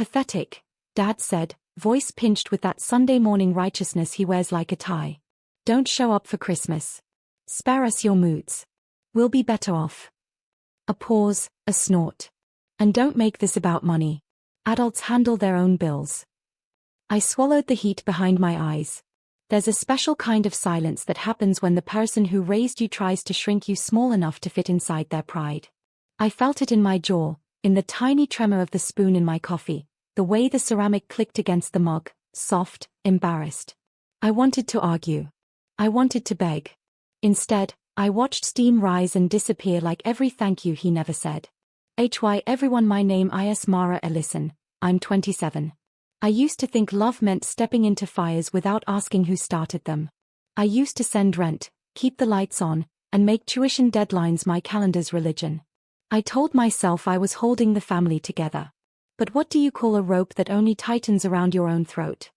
Pathetic, Dad said, voice pinched with that Sunday morning righteousness he wears like a tie. Don't show up for Christmas. Spare us your moods. We'll be better off. A pause, a snort. And don't make this about money. Adults handle their own bills. I swallowed the heat behind my eyes. There's a special kind of silence that happens when the person who raised you tries to shrink you small enough to fit inside their pride. I felt it in my jaw, in the tiny tremor of the spoon in my coffee, the way the ceramic clicked against the mug, soft, embarrassed. I wanted to argue. I wanted to beg. Instead, I watched steam rise and disappear like every thank you he never said. Hi everyone, my name is Mara Ellison, I'm 27. I used to think love meant stepping into fires without asking who started them. I used to send rent, keep the lights on, and make tuition deadlines my calendar's religion. I told myself I was holding the family together. But what do you call a rope that only tightens around your own throat?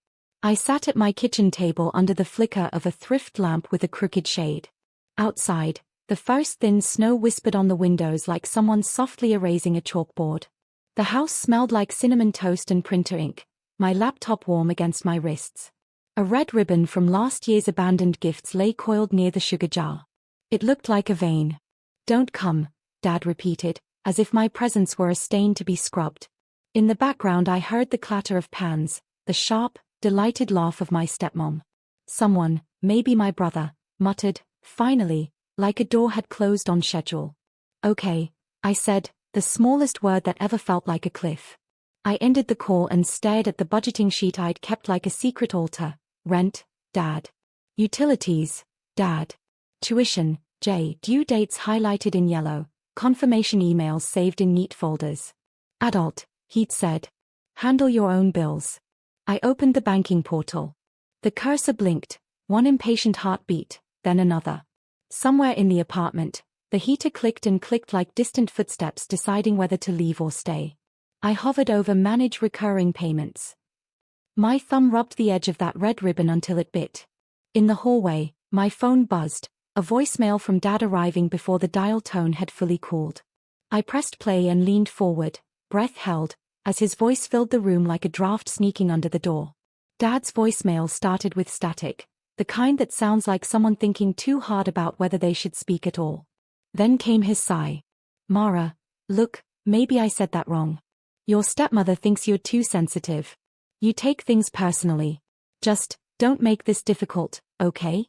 I sat at my kitchen table under the flicker of a thrift lamp with a crooked shade. Outside, the first thin snow whispered on the windows like someone softly erasing a chalkboard. The house smelled like cinnamon toast and printer ink, my laptop warm against my wrists. A red ribbon from last year's abandoned gifts lay coiled near the sugar jar. It looked like a vein. Don't come, Dad repeated, as if my presence were a stain to be scrubbed. In the background I heard the clatter of pans, the sharp, delighted laugh of my stepmom. Someone, maybe my brother, muttered, finally, like a door had closed on schedule. Okay, I said, the smallest word that ever felt like a cliff. I ended the call and stared at the budgeting sheet I'd kept like a secret altar. Rent, Dad. Utilities, Dad. Tuition, J. Due dates highlighted in yellow. Confirmation emails saved in neat folders. Adult, he'd said. Handle your own bills. I opened the banking portal. The cursor blinked, one impatient heartbeat, then another. Somewhere in the apartment, the heater clicked and clicked like distant footsteps deciding whether to leave or stay. I hovered over Manage Recurring Payments. My thumb rubbed the edge of that red ribbon until it bit. In the hallway, my phone buzzed, a voicemail from Dad arriving before the dial tone had fully cooled. I pressed play and leaned forward, breath held, as his voice filled the room like a draft sneaking under the door. Dad's voicemail started with static, the kind that sounds like someone thinking too hard about whether they should speak at all. Then came his sigh. Mara, look, maybe I said that wrong. Your stepmother thinks you're too sensitive. You take things personally. Just, don't make this difficult, okay?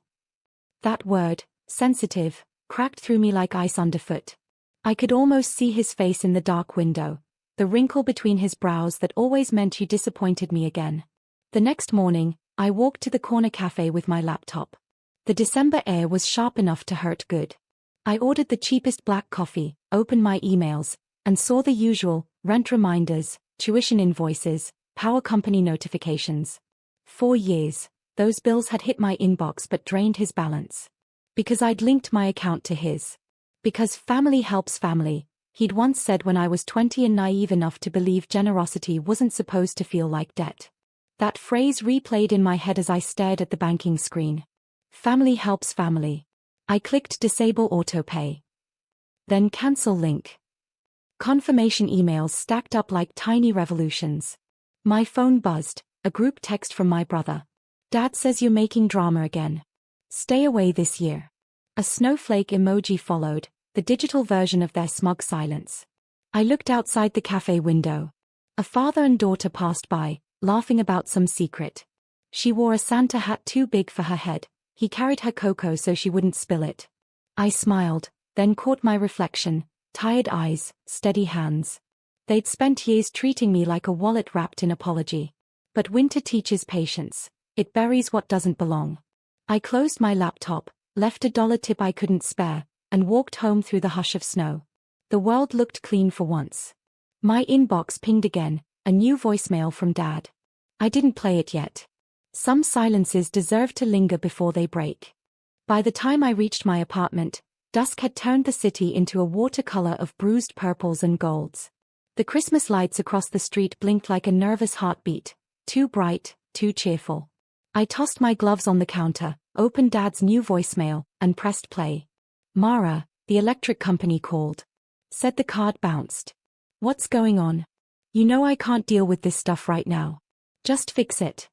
That word, sensitive, cracked through me like ice underfoot. I could almost see his face in the dark window, the wrinkle between his brows that always meant you disappointed me again. The next morning, I walked to the corner cafe with my laptop. The December air was sharp enough to hurt good. I ordered the cheapest black coffee, opened my emails, and saw the usual, rent reminders, tuition invoices, power company notifications. 4 years, those bills had hit my inbox but drained his balance. Because I'd linked my account to his. Because family helps family, he'd once said when I was 20 and naive enough to believe generosity wasn't supposed to feel like debt. That phrase replayed in my head as I stared at the banking screen. Family helps family. I clicked Disable Autopay. Then Cancel Link. Confirmation emails stacked up like tiny revolutions. My phone buzzed, a group text from my brother. Dad says you're making drama again. Stay away this year. A snowflake emoji followed, the digital version of their smug silence. I looked outside the cafe window. A father and daughter passed by, laughing about some secret. She wore a Santa hat too big for her head. He carried her cocoa so she wouldn't spill it. I smiled, then caught my reflection, tired eyes, steady hands. They'd spent years treating me like a wallet wrapped in apology. But winter teaches patience. It buries what doesn't belong. I closed my laptop, left $1 tip I couldn't spare, and walked home through the hush of snow. The world looked clean for once. My inbox pinged again, a new voicemail from Dad. I didn't play it yet. Some silences deserve to linger before they break. By the time I reached my apartment, dusk had turned the city into a watercolor of bruised purples and golds. The Christmas lights across the street blinked like a nervous heartbeat, too bright, too cheerful. I tossed my gloves on the counter, opened Dad's new voicemail, and pressed play. Mara, the electric company called. Said the card bounced. What's going on? You know I can't deal with this stuff right now. Just fix it.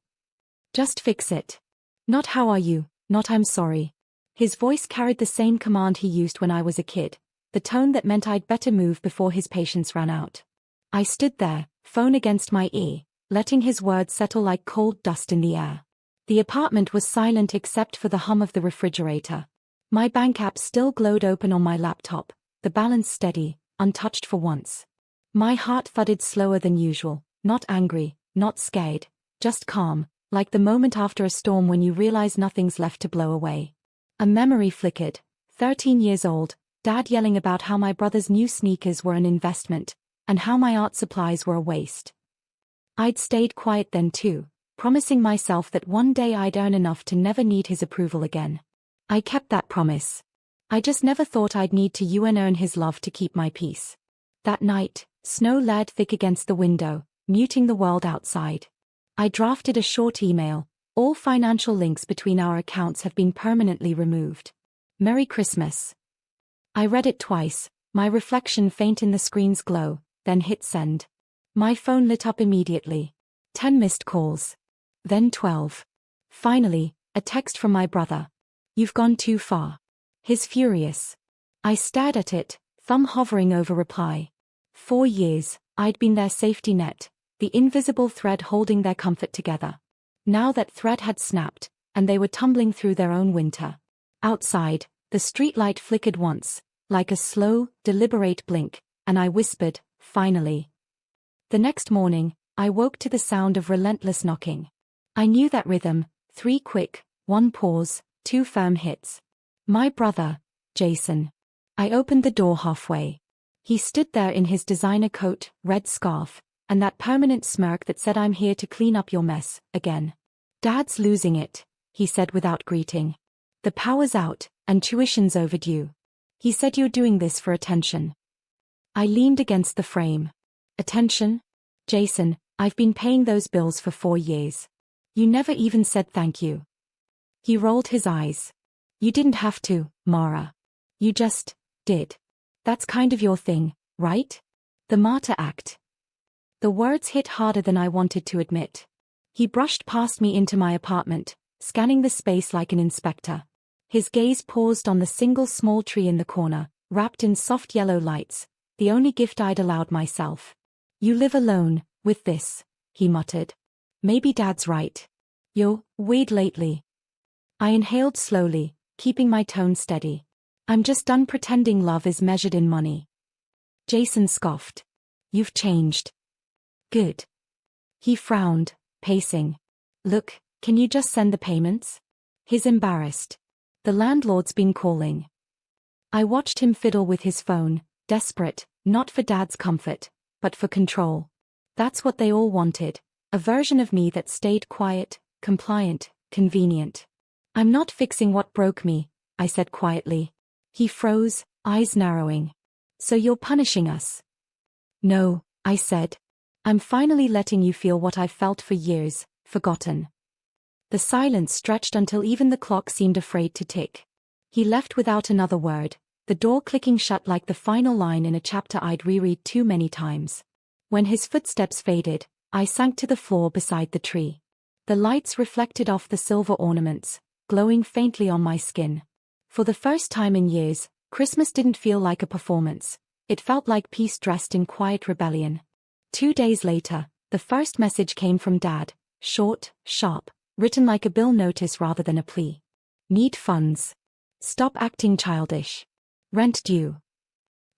Just fix it. Not how are you, not I'm sorry. His voice carried the same command he used when I was a kid, the tone that meant I'd better move before his patience ran out. I stood there, phone against my ear, letting his words settle like cold dust in the air. The apartment was silent except for the hum of the refrigerator. My bank app still glowed open on my laptop, the balance steady, untouched for once. My heart thudded slower than usual, not angry, not scared, just calm, like the moment after a storm when you realize nothing's left to blow away. A memory flickered. 13 years old, Dad yelling about how my brother's new sneakers were an investment, and how my art supplies were a waste. I'd stayed quiet then too, promising myself that one day I'd earn enough to never need his approval again. I kept that promise. I just never thought I'd need to earn his love to keep my peace. That night, snow layered thick against the window, muting the world outside. I drafted a short email. All financial links between our accounts have been permanently removed. Merry Christmas. I read it twice, my reflection faint in the screen's glow, then hit send. My phone lit up immediately. 10 missed calls. Then 12. Finally, a text from my brother. You've gone too far. He's furious. I stared at it, thumb hovering over reply. 4 years, I'd been their safety net, the invisible thread holding their comfort together. Now that thread had snapped, and they were tumbling through their own winter. Outside, the streetlight flickered once, like a slow, deliberate blink, and I whispered, finally. The next morning, I woke to the sound of relentless knocking. I knew that rhythm, 3 quick, 1 pause, 2 firm hits. My brother, Jason. I opened the door halfway. He stood there in his designer coat, red scarf, and that permanent smirk that said I'm here to clean up your mess, again. Dad's losing it, he said without greeting. The power's out, and tuition's overdue. He said you're doing this for attention. I leaned against the frame. Attention? Jason, I've been paying those bills for 4 years. You never even said thank you. He rolled his eyes. You didn't have to, Mara. You just did. That's kind of your thing, right? The martyr act. The words hit harder than I wanted to admit. He brushed past me into my apartment, scanning the space like an inspector. His gaze paused on the single small tree in the corner, wrapped in soft yellow lights, the only gift I'd allowed myself. You live alone, with this, he muttered. Maybe Dad's right. You're weird lately. I inhaled slowly, keeping my tone steady. I'm just done pretending love is measured in money. Jason scoffed. You've changed. Good. He frowned, pacing. Look, can you just send the payments? He's embarrassed. The landlord's been calling. I watched him fiddle with his phone, desperate, not for Dad's comfort, but for control. That's what they all wanted, a version of me that stayed quiet, compliant, convenient. I'm not fixing what broke me, I said quietly. He froze, eyes narrowing. So you're punishing us? No, I said. I'm finally letting you feel what I've felt for years, forgotten. The silence stretched until even the clock seemed afraid to tick. He left without another word, the door clicking shut like the final line in a chapter I'd reread too many times. When his footsteps faded, I sank to the floor beside the tree. The lights reflected off the silver ornaments, glowing faintly on my skin. For the first time in years, Christmas didn't feel like a performance. It felt like peace dressed in quiet rebellion. 2 days later, the first message came from Dad, short, sharp, written like a bill notice rather than a plea. Need funds. Stop acting childish. Rent due.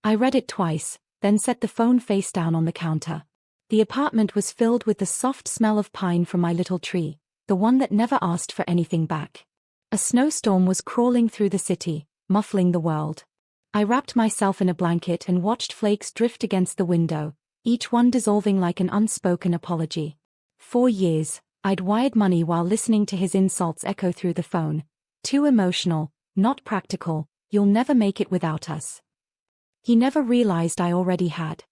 I read it twice, then set the phone face down on the counter. The apartment was filled with the soft smell of pine from my little tree, the one that never asked for anything back. A snowstorm was crawling through the city, muffling the world. I wrapped myself in a blanket and watched flakes drift against the window, each one dissolving like an unspoken apology. 4 years, I'd wired money while listening to his insults echo through the phone. Too emotional, not practical, you'll never make it without us. He never realized I already had.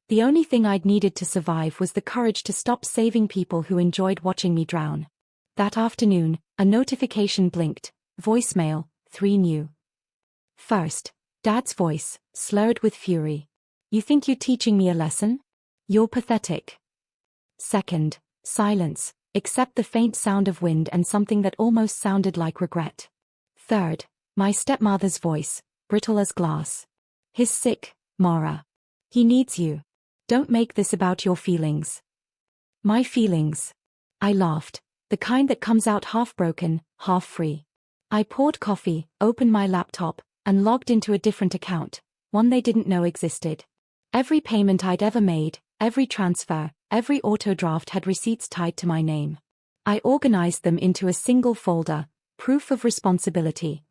The only thing I'd needed to survive was the courage to stop saving people who enjoyed watching me drown. That afternoon, a notification blinked, voicemail, 3 new. First, Dad's voice, slurred with fury. You think you're teaching me a lesson? You're pathetic. Second, silence, except the faint sound of wind and something that almost sounded like regret. Third, my stepmother's voice, brittle as glass. He's sick, Mara. He needs you. Don't make this about your feelings. My feelings. I laughed, the kind that comes out half broken, half free. I poured coffee, opened my laptop, and logged into a different account, one they didn't know existed. Every payment I'd ever made, every transfer, every autodraft had receipts tied to my name. I organized them into a single folder, proof of responsibility.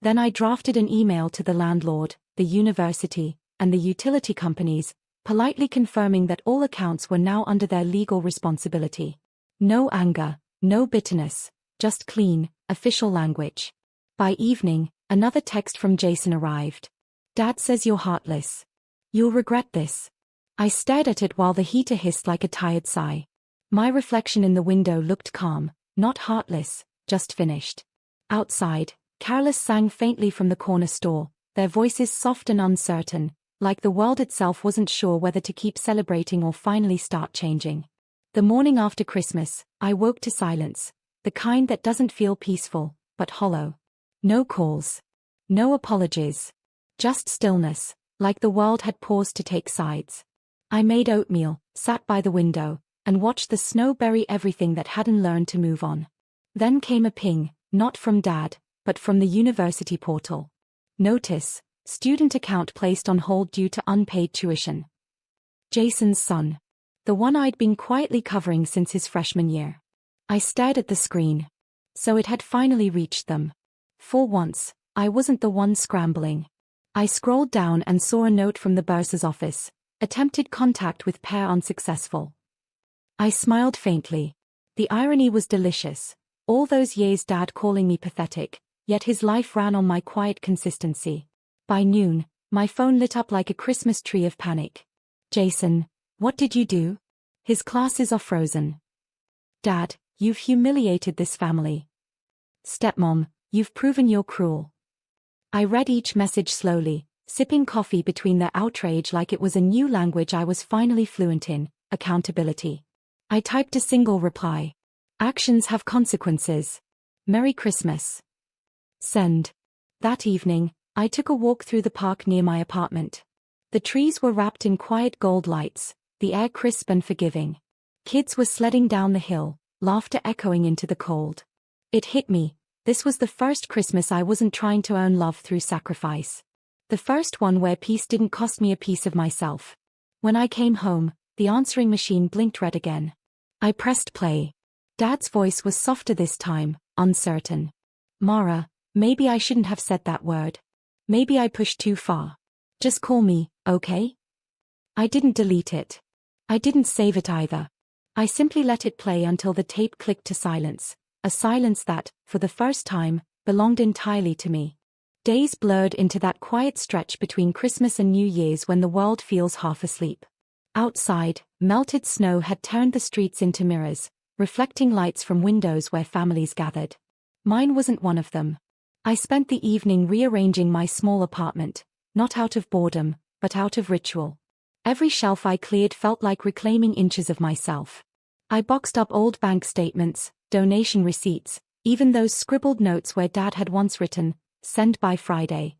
Then I drafted an email to the landlord, the university, and the utility companies, politely confirming that all accounts were now under their legal responsibility. No anger, no bitterness, just clean, official language. By evening, another text from Jason arrived. Dad says you're heartless. You'll regret this. I stared at it while the heater hissed like a tired sigh. My reflection in the window looked calm, not heartless, just finished. Outside, carolers sang faintly from the corner store, their voices soft and uncertain, like the world itself wasn't sure whether to keep celebrating or finally start changing. The morning after Christmas, I woke to silence, the kind that doesn't feel peaceful, but hollow. No calls. No apologies. Just stillness, like the world had paused to take sides. I made oatmeal, sat by the window, and watched the snow bury everything that hadn't learned to move on. Then came a ping, not from Dad, but from the university portal. Notice, student account placed on hold due to unpaid tuition. Jason's son. The one I'd been quietly covering since his freshman year. I stared at the screen. So it had finally reached them. For once, I wasn't the one scrambling. I scrolled down and saw a note from the bursar's office. Attempted contact with pair unsuccessful. I smiled faintly. The irony was delicious. All those years Dad calling me pathetic, yet his life ran on my quiet consistency. By noon, my phone lit up like a Christmas tree of panic. Jason, what did you do? His classes are frozen. Dad, you've humiliated this family. Stepmom, you've proven you're cruel. I read each message slowly, sipping coffee between their outrage like it was a new language I was finally fluent in, accountability. I typed a single reply. Actions have consequences. Merry Christmas. Send. That evening, I took a walk through the park near my apartment. The trees were wrapped in quiet gold lights, the air crisp and forgiving. Kids were sledding down the hill, laughter echoing into the cold. It hit me, this was the first Christmas I wasn't trying to earn love through sacrifice. The first one where peace didn't cost me a piece of myself. When I came home, the answering machine blinked red again. I pressed play. Dad's voice was softer this time, uncertain. Mara, maybe I shouldn't have said that word. Maybe I pushed too far. Just call me, okay? I didn't delete it. I didn't save it either. I simply let it play until the tape clicked to silence, a silence that, for the first time, belonged entirely to me. Days blurred into that quiet stretch between Christmas and New Year's when the world feels half asleep. Outside, melted snow had turned the streets into mirrors, reflecting lights from windows where families gathered. Mine wasn't one of them. I spent the evening rearranging my small apartment, not out of boredom, but out of ritual. Every shelf I cleared felt like reclaiming inches of myself. I boxed up old bank statements, donation receipts, even those scribbled notes where Dad had once written, "Send by Friday."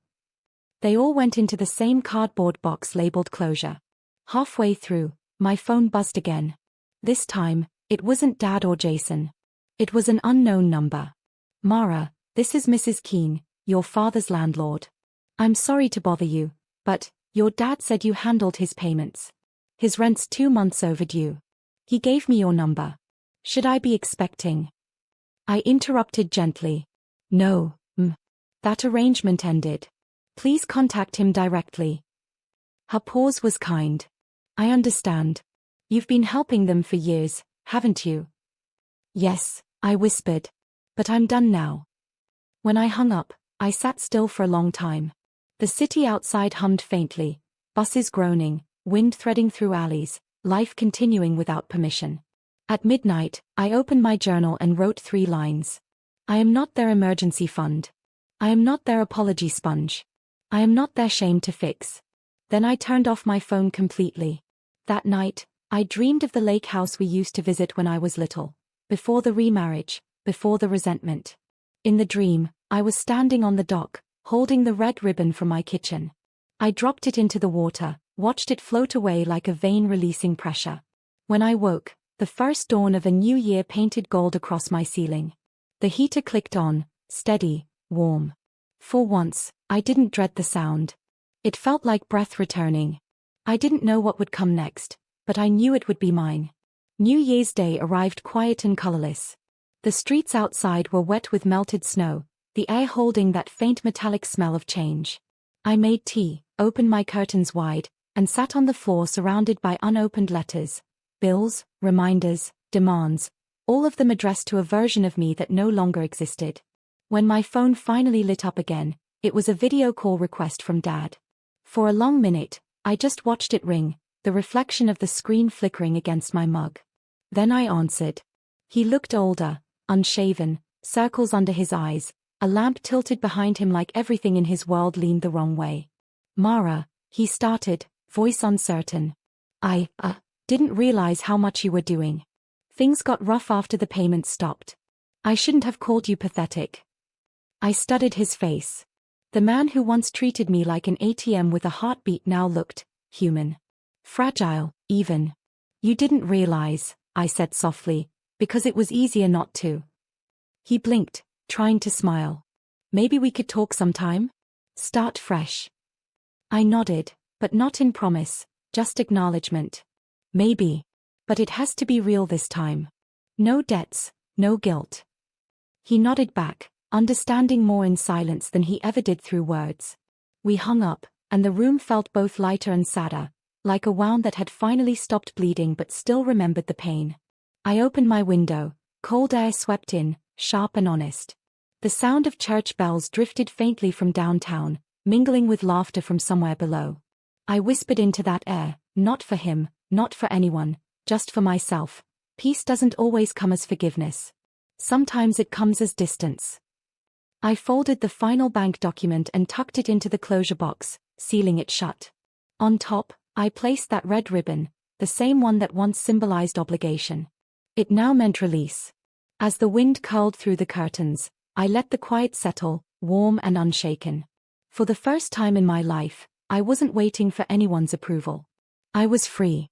They all went into the same cardboard box labeled closure. Halfway through, my phone buzzed again. This time, it wasn't Dad or Jason. It was an unknown number. Mara, this is Mrs. Keene, your father's landlord. I'm sorry to bother you, but your dad said you handled his payments. His rent's 2 months overdue. He gave me your number. Should I be expecting? I interrupted gently. No, that arrangement ended. Please contact him directly. Her pause was kind. I understand. You've been helping them for years, haven't you? Yes, I whispered. But I'm done now. When I hung up, I sat still for a long time. The city outside hummed faintly, buses groaning, wind threading through alleys, life continuing without permission. At midnight, I opened my journal and wrote 3 lines. I am not their emergency fund. I am not their apology sponge. I am not their shame to fix. Then I turned off my phone completely. That night, I dreamed of the lake house we used to visit when I was little. Before the remarriage, before the resentment. In the dream, I was standing on the dock, holding the red ribbon from my kitchen. I dropped it into the water, watched it float away like a vein releasing pressure. When I woke, the first dawn of a new year painted gold across my ceiling. The heater clicked on, steady, warm. For once, I didn't dread the sound. It felt like breath returning. I didn't know what would come next, but I knew it would be mine. New Year's Day arrived quiet and colorless. The streets outside were wet with melted snow, the air holding that faint metallic smell of change. I made tea, opened my curtains wide, and sat on the floor surrounded by unopened letters, bills, reminders, demands, all of them addressed to a version of me that no longer existed. When my phone finally lit up again, it was a video call request from Dad. For a long minute, I just watched it ring, the reflection of the screen flickering against my mug. Then I answered. He looked older, unshaven, circles under his eyes, a lamp tilted behind him like everything in his world leaned the wrong way. Mara, he started, voice uncertain. I didn't realize how much you were doing. Things got rough after the payments stopped. I shouldn't have called you pathetic. I studied his face. The man who once treated me like an ATM with a heartbeat now looked human. Fragile, even. You didn't realize, I said softly, because it was easier not to. He blinked, trying to smile. Maybe we could talk sometime? Start fresh. I nodded, but not in promise, just acknowledgement. Maybe. But it has to be real this time. No debts, no guilt. He nodded back, understanding more in silence than he ever did through words. We hung up, and the room felt both lighter and sadder, like a wound that had finally stopped bleeding but still remembered the pain. I opened my window, cold air swept in, sharp and honest. The sound of church bells drifted faintly from downtown, mingling with laughter from somewhere below. I whispered into that air, not for him, not for anyone, just for myself. Peace doesn't always come as forgiveness. Sometimes it comes as distance. I folded the final bank document and tucked it into the closure box, sealing it shut. On top, I placed that red ribbon, the same one that once symbolized obligation. It now meant release. As the wind curled through the curtains, I let the quiet settle, warm and unshaken. For the first time in my life, I wasn't waiting for anyone's approval. I was free.